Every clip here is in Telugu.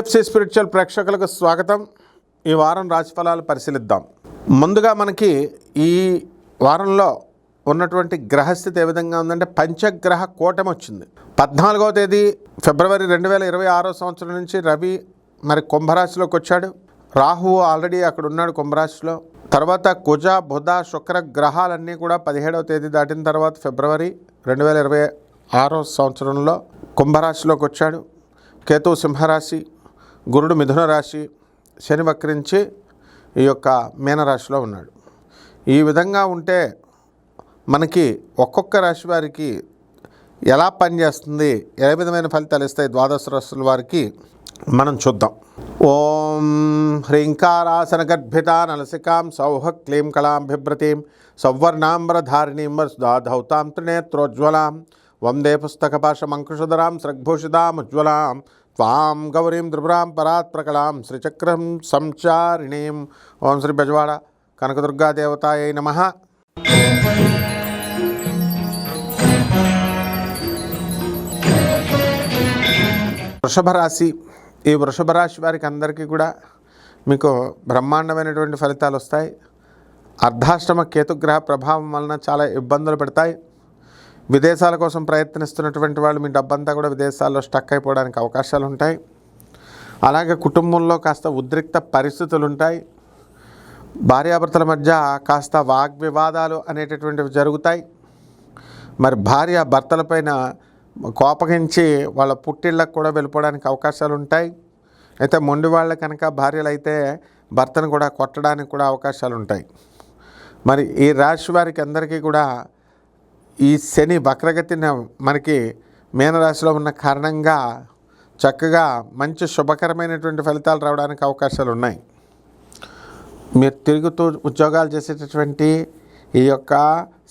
పిఎఫ్సి స్పిరిచువల్ ప్రేక్షకులకు స్వాగతం. ఈ వారం రాశిఫలాలు పరిశీలిద్దాం. ముందుగా మనకి ఈ వారంలో ఉన్నటువంటి గ్రహస్థితి ఏ విధంగా ఉందంటే పంచగ్రహ కూటమి వచ్చింది. 14వ తేదీ ఫిబ్రవరి 2026 సంవత్సరం నుంచి రవి మరి కుంభరాశిలోకి వచ్చాడు. రాహువు ఆల్రెడీ అక్కడ ఉన్నాడు కుంభరాశిలో. తర్వాత కుజ బుధ శుక్ర గ్రహాలన్నీ కూడా 17వ తేదీ దాటిన తర్వాత ఫిబ్రవరి 2026 సంవత్సరంలో కుంభరాశిలోకి వచ్చాడు. కేతు సింహరాశి, గురుడు మిథున రాశి, శని వక్రించి ఈ యొక్క మీనరాశిలో ఉన్నాడు. ఈ విధంగా ఉంటే మనకి ఒక్కొక్క రాశి వారికి ఎలా పనిచేస్తుంది, ఏ విధమైన ఫలితాలు ఇస్తాయి ద్వాదశ రాశుల వారికి మనం చూద్దాం. ఓం హ్రీంకారాసన గర్భిత నలసికాం సౌహ క్లీం కళాం బిభ్రతీం సౌవర్ణాంబరధారిణీం వసుధాధౌతాం త్రినేత్రోజ్వలాం వందే పుస్తకపాశమంకుశధరాం స్రగ్భూషితాం ఉజ్వలాం త్వాం గౌరీం త్రిపురాం పరాత్ ప్రకలాం శ్రీచక్రం సంచారిణీం. ఓం శ్రీ బెజవాడ కనకదుర్గాదేవతాయై నమః. వృషభ రాశి. ఈ వృషభ రాశి వారికి అందరికీ కూడా మీకు బ్రహ్మాండమైనటువంటి ఫలితాలు వస్తాయి. అర్ధాష్టమ కేతుగ్రహ ప్రభావం వలన చాలా ఇబ్బందులు పెడతాయి. విదేశాల కోసం ప్రయత్నిస్తున్నటువంటి వాళ్ళు మీ డబ్బంతా కూడా విదేశాల్లో స్టక్ అయిపోవడానికి అవకాశాలు ఉంటాయి. అలాగే కుటుంబంలో కాస్త ఉద్రిక్త పరిస్థితులు ఉంటాయి. భార్యాభర్తల మధ్య కాస్త వాగ్వివాదాలు అనేటటువంటివి జరుగుతాయి. మరి భార్య భర్తలపైన కోపగించి వాళ్ళ పుట్టిళ్ళకు కూడా వెళ్ళిపోవడానికి అవకాశాలు ఉంటాయి. అయితే మొండి వాళ్ళ కనుక భార్యలు అయితే భర్తను కూడా కొట్టడానికి కూడా అవకాశాలు ఉంటాయి. మరి ఈ రాశి వారికి అందరికీ కూడా ఈ శని వక్రగతిని మనకి మీనరాశిలో ఉన్న కారణంగా చక్కగా మంచి శుభకరమైనటువంటి ఫలితాలు రావడానికి అవకాశాలు ఉన్నాయి. మీరు తిరుగుతూ ఉద్యోగాలు చేసేటటువంటి ఈ యొక్క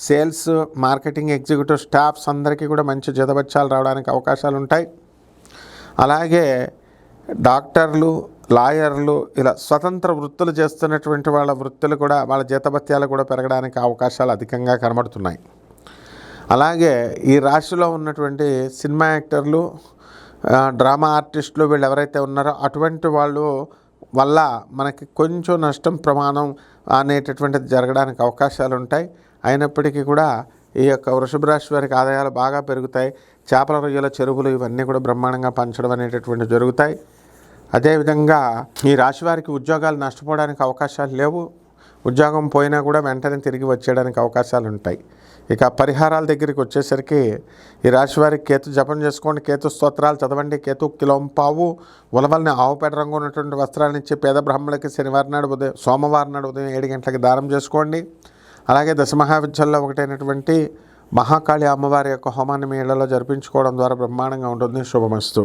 సేల్స్ మార్కెటింగ్ ఎగ్జిక్యూటివ్ స్టాఫ్స్ అందరికీ కూడా మంచి జీతభత్యాలు రావడానికి అవకాశాలు ఉంటాయి. అలాగే డాక్టర్లు, లాయర్లు, ఇలా స్వతంత్ర వృత్తులు చేస్తున్నటువంటి వాళ్ళ వృత్తులు కూడా వాళ్ళ జీతభత్యాలు కూడా పెరగడానికి అవకాశాలు అధికంగా కనబడుతున్నాయి. అలాగే ఈ రాశిలో ఉన్నటువంటి సినిమా యాక్టర్లు, డ్రామా ఆర్టిస్టులు వీళ్ళు ఎవరైతే ఉన్నారో అటువంటి వాళ్ళు వల్ల మనకి కొంచెం నష్టం ప్రమాణం అనేటటువంటిది జరగడానికి అవకాశాలు ఉంటాయి. అయినప్పటికీ కూడా ఈ యొక్క వృషభ రాశి వారికి ఆదాయాలు బాగా పెరుగుతాయి. చేపల రొయ్యల చెరువులు ఇవన్నీ కూడా బ్రహ్మాండంగా పంచడం అనేటటువంటివి జరుగుతాయి. అదేవిధంగా ఈ రాశి వారికి ఉద్యోగాలు నష్టపోవడానికి అవకాశాలు లేవు. ఉద్యోగం పోయినా కూడా వెంటనే తిరిగి వచ్చేయడానికి అవకాశాలు ఉంటాయి. ఇక పరిహారాల దగ్గరికి వచ్చేసరికి ఈ రాశి వారికి కేతు జపం చేసుకోండి, కేతు స్తోత్రాలు చదవండి, కేతు కిలోంపావు ఉలవల్ని ఆవుపేట రంగు ఉన్నటువంటి వస్త్రాలను ఇచ్చి పేద బ్రాహ్మణులకి సోమవారం నాడు ఉదయం 7 గంటలకి దానం చేసుకోండి. అలాగే దశమహావిద్యల్లో ఒకటైనటువంటి మహాకాళి అమ్మవారి యొక్క హోమాన్ని మీ ఇళ్లలో జరిపించుకోవడం ద్వారా బ్రహ్మాండంగా ఉంటుంది. శుభమస్తు.